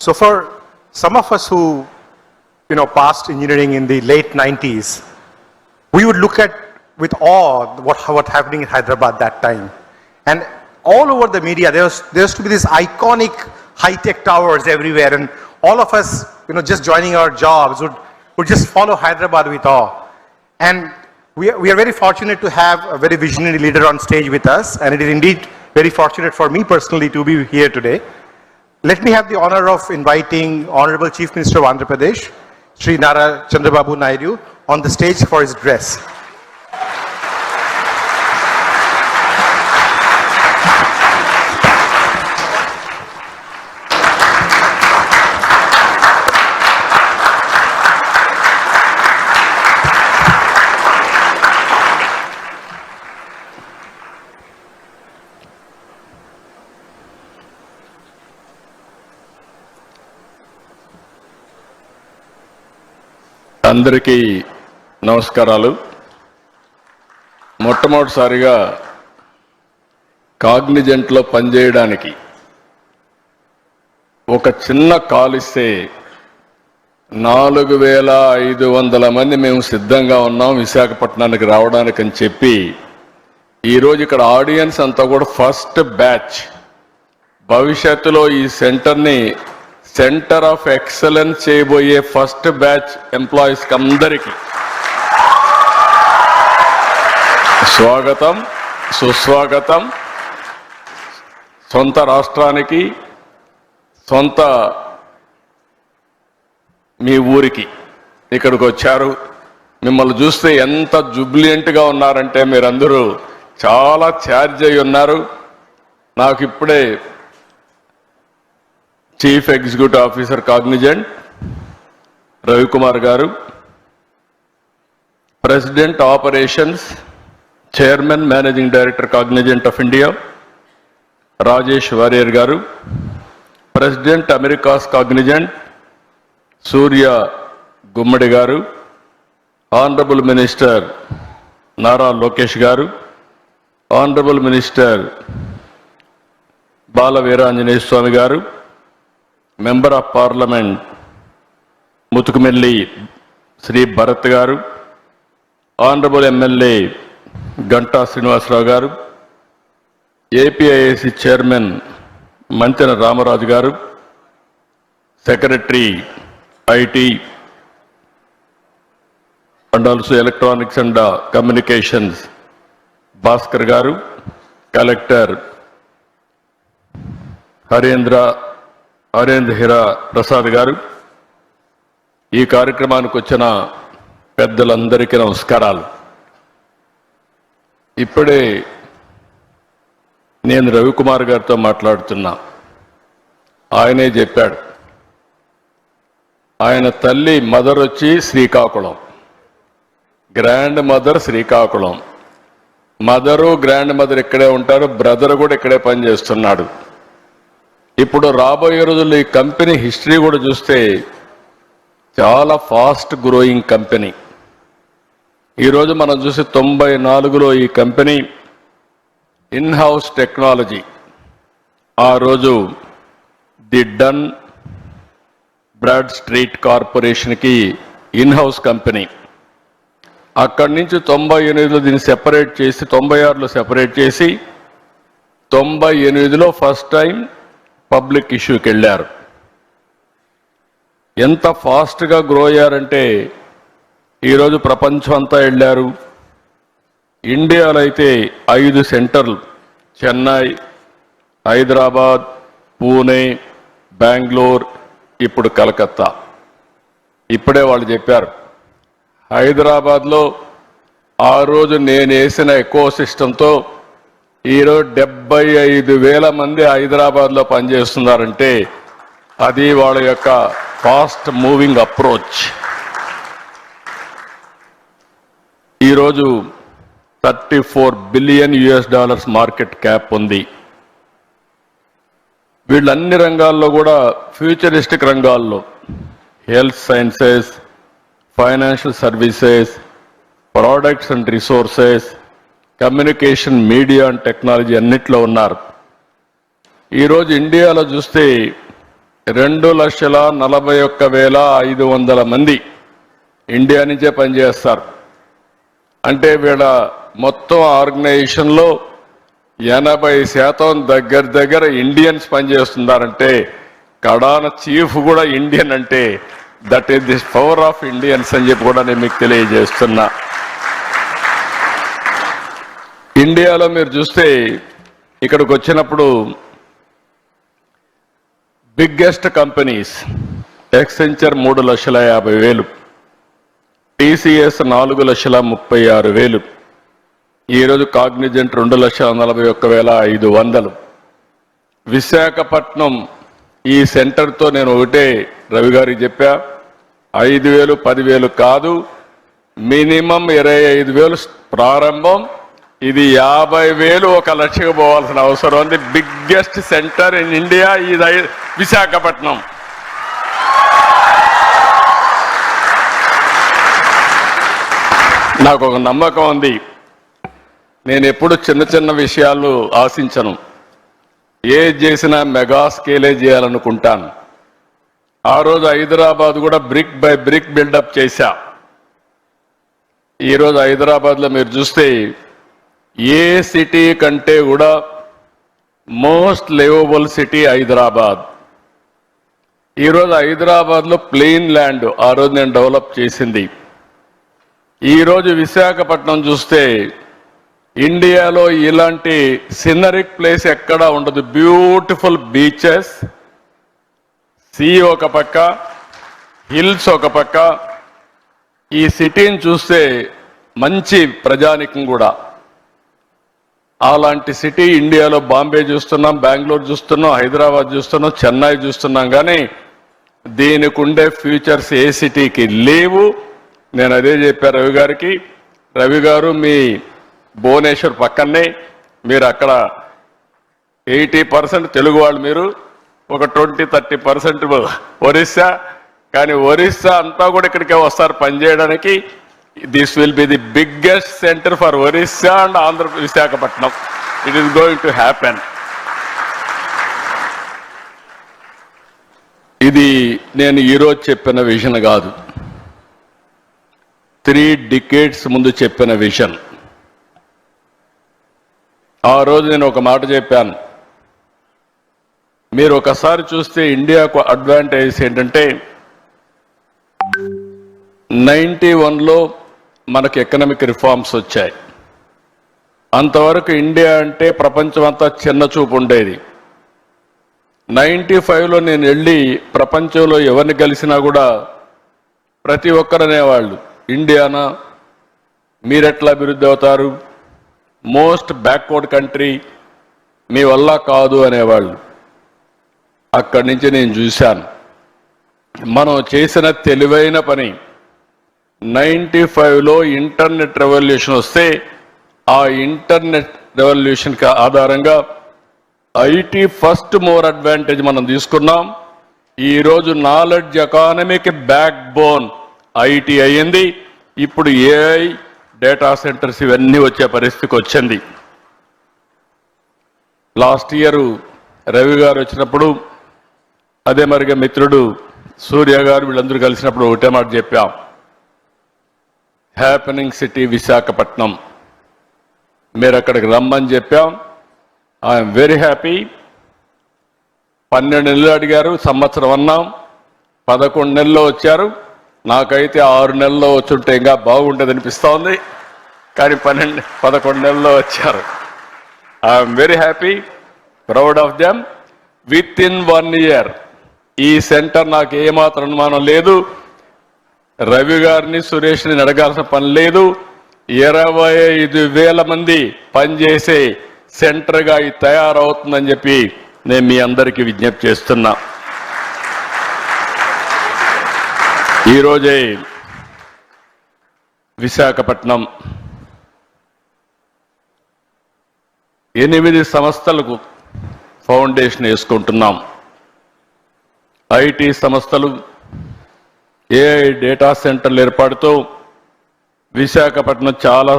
So for some of us who, passed engineering in the late 90s, we would look at with awe what happening in Hyderabad that time. And all over the media, there used to be these iconic high-tech towers everywhere, and all of us, just joining our jobs would just follow Hyderabad with awe. And we are very fortunate to have a very visionary leader on stage with us, and it is indeed very fortunate for me personally to be here today. Let me have the honor of inviting Honorable Chief Minister of Andhra Pradesh, Shri Nara Chandrababu Naidu, on the stage for his address. అందరికీ నమస్కారాలు. మొట్టమొదటిసారిగా కాగ్నిజెంట్లో పనిచేయడానికి ఒక చిన్న call ఇస్తే 4500 మంది మేము సిద్ధంగా ఉన్నాం విశాఖపట్నానికి రావడానికి అని చెప్పి ఈరోజు ఇక్కడ ఆడియన్స్ అంతా కూడా ఫస్ట్ బ్యాచ్, భవిష్యత్తులో ఈ సెంటర్ని సెంటర్ ఆఫ్ ఎక్సలెన్స్ చేయబోయే ఫస్ట్ బ్యాచ్ ఎంప్లాయీస్ అందరికీ స్వాగతం, సుస్వాగతం. సొంత రాష్ట్రానికి, సొంత మీ ఊరికి ఇక్కడికి వచ్చారు. మిమ్మల్ని చూస్తే ఎంత జుబ్లియంట్గా ఉన్నారంటే మీరందరూ చాలా ఛార్జ్ అయి ఉన్నారు. నాకు ఇప్పుడే chief executive officer Cognizant Ravikumar garu, president operations, chairman managing director Cognizant of India Rajesh Warrier garu, president Americas Cognizant Surya Gummadi garu, honourable minister Nara Lokesh garu, honourable minister Bala Veeranjaneya Swamy garu, member of parliament Mathukumilli Sri Bharat garu, honourable MLA Ganta Srinivasarao గారు, ఏపీఐఏసీ చైర్మన్ మంతెన రామరాజు గారు, secretary IT and also electronics and communications Bhaskar గారు, collector Harendra Heera Prasad గారు, ఈ కార్యక్రమానికి వచ్చిన పెద్దలందరికీ నమస్కారాలు. ఇప్పుడే నేను రవికుమార్ గారితో మాట్లాడుతున్నా. ఆయనే చెప్పాడు, ఆయన తల్లి మదర్ వచ్చి Srikakulam, grand mother Srikakulam, mother grand mother ఇక్కడే ఉంటారు, బ్రదర్ కూడా ఇక్కడే పనిచేస్తున్నాడు. ఇప్పుడు రాబోయే రోజుల్లో ఈ కంపెనీ హిస్టరీ కూడా చూస్తే చాలా ఫాస్ట్ గ్రోయింగ్ కంపెనీ. ఈరోజు మనం చూసి 94లో ఈ కంపెనీ ఇన్ హౌస్ టెక్నాలజీ, ఆ రోజు ది డన్ బ్రాడ్ స్ట్రీట్ కార్పొరేషన్కి ఇన్ హౌస్ కంపెనీ. అక్కడి నుంచి 98లో దీన్ని సెపరేట్ చేసి 96లో సెపరేట్ చేసి 98లో ఫస్ట్ టైం పబ్లిక్ ఇష్యూకి వెళ్ళారు. ఎంత ఫాస్ట్గా గ్రో అయ్యారంటే ఈరోజు ప్రపంచం అంతా వెళ్ళారు. ఇండియాలో అయితే 5 సెంటర్లు, చెన్నై, హైదరాబాద్, పూణే, బెంగళూరు, ఇప్పుడు కలకత్తా. ఇప్పుడే వాళ్ళు చెప్పారు, హైదరాబాద్లో ఆ రోజు నేను వేసిన ఎకో సిస్టంతో ఈరోజు 75,000 మంది హైదరాబాద్లో పనిచేస్తున్నారంటే అది వాళ్ళ యొక్క ఫాస్ట్ మూవింగ్ అప్రోచ్. ఈరోజు $34 బిలియన్ మార్కెట్ క్యాప్ ఉంది. వీళ్ళు అన్ని రంగాల్లో కూడా ఫ్యూచరిస్టిక్ రంగాల్లో health sciences, financial services, products and resources, communication, media and technology అన్నిట్లో ఉన్నారు. ఈరోజు ఇండియాలో చూస్తే 2,41,500 మంది ఇండియా నుంచే పనిచేస్తారు. అంటే వీళ్ళ మొత్తం ఆర్గనైజేషన్లో 80% దగ్గర ఇండియన్స్ పనిచేస్తున్నారంటే కడాన చీఫ్ కూడా ఇండియన్ అంటే that is the power of Indians అని చెప్పి కూడా నేను మీకు తెలియజేస్తున్నా. ఇండియాలో మీరు చూస్తే ఇక్కడికి వచ్చినప్పుడు బిగ్గెస్ట్ కంపెనీస్ ఎక్సెంచర్ 3,50,000, టీసీఎస్ 4,36,000, ఈరోజు కాగ్నిజెంట్ 2,41,500. విశాఖపట్నం ఈ సెంటర్తో నేను ఒకటే రవి గారికి చెప్పా, 5,000 10,000 కాదు, మినిమం 25,000 ప్రారంభం, ఇది 50,000 1 లక్షకు పోవాల్సిన అవసరం ఉంది. బిగ్గెస్ట్ సెంటర్ ఇన్ ఇండియా ఇది విశాఖపట్నం. నాకు ఒక నమ్మకం ఉంది. నేను ఎప్పుడు చిన్న విషయాలు ఆశించను, ఏది చేసినా మెగా స్కేలే చేయాలనుకుంటాను. ఆ రోజు హైదరాబాద్ కూడా బ్రిక్ బై బ్రిక్ బిల్డప్ చేశా. ఈరోజు హైదరాబాద్లో మీరు చూస్తే ఏ సిటీ కంటే కూడా మోస్ట్ లివబుల్ సిటీ హైదరాబాద్. ఈరోజు హైదరాబాద్లో ప్లెయిన్ ల్యాండ్ ఆ రోజు నేను డెవలప్ చేసింది. ఈరోజు విశాఖపట్నం చూస్తే ఇండియాలో ఇలాంటి సినరిక్ ప్లేస్ ఎక్కడా ఉండదు. బ్యూటిఫుల్ బీచెస్, సీ ఒక పక్క, హిల్స్ ఒక పక్క. ఈ సిటీని చూస్తే మంచి ప్రజానికం కూడా. అలాంటి సిటీ ఇండియాలో బాంబే చూస్తున్నాం, బెంగళూరు చూస్తున్నాం, హైదరాబాద్ చూస్తున్నాం, చెన్నై చూస్తున్నాం, కానీ దీనికి ఉండే ఫ్యూచర్స్ ఏ సిటీకి లేవు. నేను అదే చెప్పాను రవి గారికి, రవి గారు మీ భువనేశ్వర్ పక్కనే, మీరు అక్కడ 80% తెలుగు వాళ్ళు, మీరు ఒక 20-30% ఒరిస్సా, కానీ ఒరిస్సా అంతా కూడా ఇక్కడికే వస్తారు పనిచేయడానికి. This will be the biggest centre for Orissa and Andhra Visakhapatnam. It is going to happen. ఇది నేను ఈరోజు చెప్పిన విజన్ కాదు, 3 decades ముందు చెప్పిన విజన్. ఆ రోజు నేను ఒక మాట చెప్పాను, మీరు ఒకసారి చూస్తే ఇండియాకు అడ్వాంటేజ్ ఏంటంటే 91లో మనకు ఎకనామిక్ రిఫార్మ్స్ వచ్చాయి. అంతవరకు ఇండియా అంటే ప్రపంచం అంతా చిన్న చూపు ఉండేది. 95లో నేను వెళ్ళి ప్రపంచంలో ఎవరిని కలిసినా కూడా ప్రతి ఒక్కరు అనేవాళ్ళు, ఇండియానా మీరెట్లా అభివృద్ధి అవుతారు, మోస్ట్ బ్యాక్వర్డ్ కంట్రీ, మీ వల్ల కాదు అనేవాళ్ళు. అక్కడి నుంచి నేను చూశాను మనం చేసిన తెలివైన పని. 95లో ఇంటర్నెట్ రెవల్యూషన్ వస్తే ఆ ఇంటర్నెట్ రెవల్యూషన్కి ఆధారంగా ఐటీ ఫస్ట్ మోర్ అడ్వాంటేజ్ మనం తీసుకున్నాం. ఈరోజు నాలెడ్జ్ ఎకానమీకి బ్యాక్ బోన్ ఐటీ అయ్యింది. ఇప్పుడు ఏఐ, డేటా సెంటర్స్ ఇవన్నీ వచ్చే పరిస్థితికి వచ్చింది. లాస్ట్ ఇయర్ రవి గారు వచ్చినప్పుడు, అదే మరిగా మిత్రుడు సూర్య గారు, వీళ్ళందరూ కలిసినప్పుడు ఒకటే మాట చెప్పాం, హ్యాపెనింగ్ సిటీ విశాఖపట్నం, మీరు అక్కడికి రమ్మని చెప్పాం. I'm very happy. 12 నెలలు అడిగారు, సంవత్సరం అన్నాం, 11 నెలల్లో వచ్చారు. నాకైతే 6 నెలల్లో వచ్చుంటే ఇంకా బాగుండేది అనిపిస్తూ ఉంది, కానీ 11 నెలల్లో వచ్చారు. I'm very happy, proud of them. With in 1 year ఈ సెంటర్ నాకు ఏమాత్రం అనుమానం లేదు, రవి గారిని సురేష్ని అడగాల్సిన పని లేదు. 25,000 మంది పనిచేసే సెంటర్గా ఇది తయారవుతుందని చెప్పి నేను మీ అందరికీ విజ్ఞప్తి చేస్తున్నా. ఈరోజే విశాఖపట్నం 8 సంస్థలకు ఫౌండేషన్ వేసుకుంటున్నాం. ఐటీ సంస్థలు, ఏఐ డేటా సెంటర్లు ఏర్పాటుతో విశాఖపట్నం చాలా